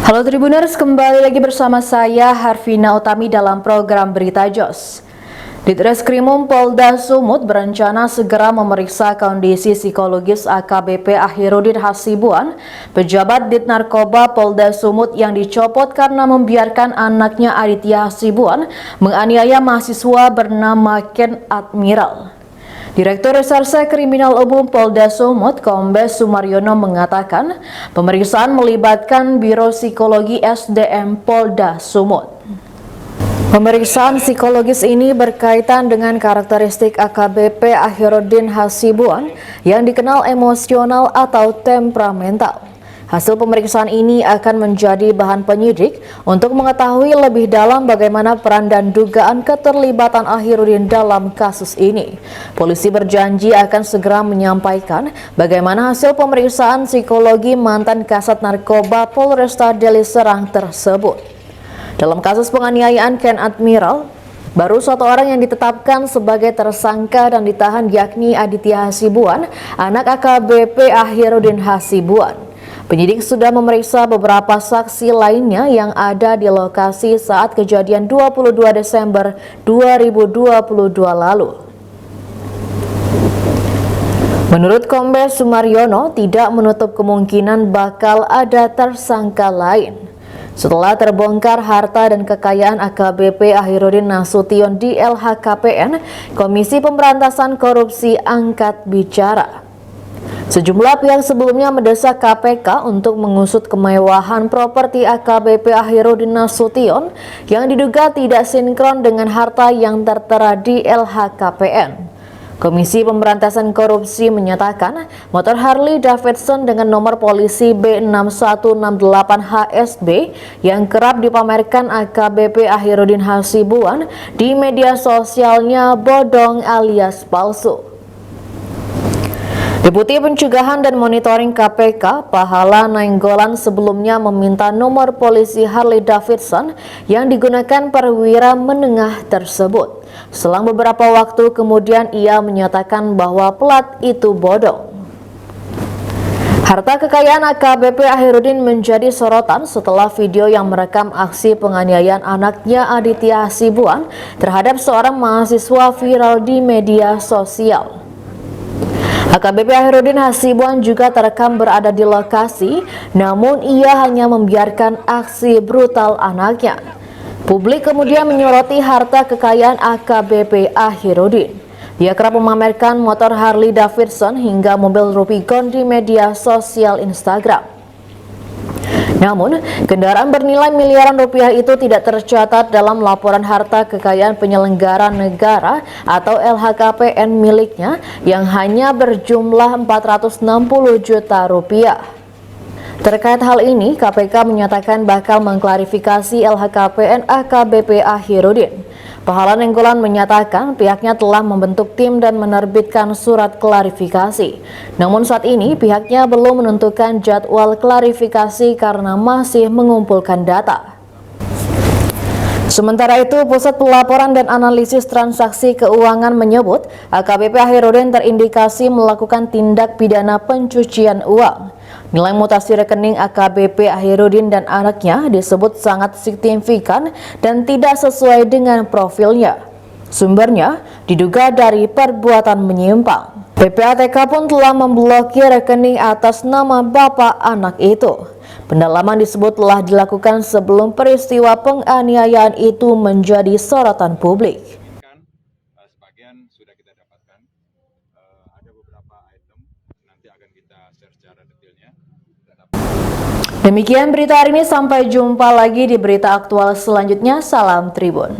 Halo Tribuners, kembali lagi bersama saya Harvina Utami dalam program Berita Jos. Ditreskrimum Polda Sumut berencana segera memeriksa kondisi psikologis AKBP Ahirudin Hasibuan, pejabat Ditnarkoba Polda Sumut yang dicopot karena membiarkan anaknya Aditya Hasibuan menganiaya mahasiswa bernama Ken Admiral. Direktur Reserse Kriminal Umum Polda Sumut, Kombes Sumaryono mengatakan, pemeriksaan melibatkan Biro Psikologi SDM Polda Sumut. Pemeriksaan psikologis ini berkaitan dengan karakteristik AKBP Ahirudin Hasibuan yang dikenal emosional atau temperamental. Hasil pemeriksaan ini akan menjadi bahan penyidik untuk mengetahui lebih dalam bagaimana peran dan dugaan keterlibatan Ahirudin dalam kasus ini. Polisi berjanji akan segera menyampaikan bagaimana hasil pemeriksaan psikologi mantan Kasat Narkoba Polresta Deli Serang tersebut. Dalam kasus penganiayaan Ken Admiral, baru satu orang yang ditetapkan sebagai tersangka dan ditahan yakni Aditya Hasibuan, anak AKBP Ahirudin Hasibuan. Penyidik sudah memeriksa beberapa saksi lainnya yang ada di lokasi saat kejadian 22 Desember 2022 lalu. Menurut Kombes Sumaryono, tidak menutup kemungkinan bakal ada tersangka lain. Setelah terbongkar harta dan kekayaan AKBP Ahirudin Nasution di LHKPN, Komisi Pemberantasan Korupsi angkat bicara. Sejumlah pihak sebelumnya mendesak KPK untuk mengusut kemewahan properti AKBP Ahirudin Nasution yang diduga tidak sinkron dengan harta yang tertera di LHKPN. Komisi Pemberantasan Korupsi menyatakan motor Harley Davidson dengan nomor polisi B6168HSB yang kerap dipamerkan AKBP Ahirudin Hasibuan di media sosialnya bodong alias palsu. Deputi Pencegahan dan Monitoring KPK, Pahala Nainggolan sebelumnya meminta nomor polisi Harley Davidson yang digunakan perwira menengah tersebut. Selang beberapa waktu kemudian ia menyatakan bahwa plat itu bodong. Harta kekayaan AKBP Ahirudin menjadi sorotan setelah video yang merekam aksi penganiayaan anaknya Aditya Hasibuan terhadap seorang mahasiswa viral di media sosial. AKBP Ahirudin Hasibuan juga terekam berada di lokasi, namun ia hanya membiarkan aksi brutal anaknya. Publik kemudian menyoroti harta kekayaan AKBP Ahirudin. Dia kerap memamerkan motor Harley Davidson hingga mobil Rubicon di media sosial Instagram. Namun, kendaraan bernilai miliaran rupiah itu tidak tercatat dalam laporan harta kekayaan penyelenggara negara atau LHKPN miliknya yang hanya berjumlah 460 juta rupiah. Terkait hal ini, KPK menyatakan bakal mengklarifikasi LHKPN AKBP Ahirudin. Pahala Nainggolan menyatakan pihaknya telah membentuk tim dan menerbitkan surat klarifikasi. Namun saat ini pihaknya belum menentukan jadwal klarifikasi karena masih mengumpulkan data. Sementara itu, Pusat Pelaporan dan Analisis Transaksi Keuangan menyebut AKBP Ahirudin terindikasi melakukan tindak pidana pencucian uang. Nilai mutasi rekening AKBP Ahirudin dan anaknya disebut sangat signifikan dan tidak sesuai dengan profilnya. Sumbernya diduga dari perbuatan menyimpang. PPATK pun telah memblokir rekening atas nama bapak anak itu. Pendalaman disebut telah dilakukan sebelum peristiwa penganiayaan itu menjadi sorotan publik. Sebagian sudah kita dapatkan, ada beberapa item nanti akan kita share secara detailnya. Demikian berita hari ini, sampai jumpa lagi di berita aktual selanjutnya. Salam Tribun.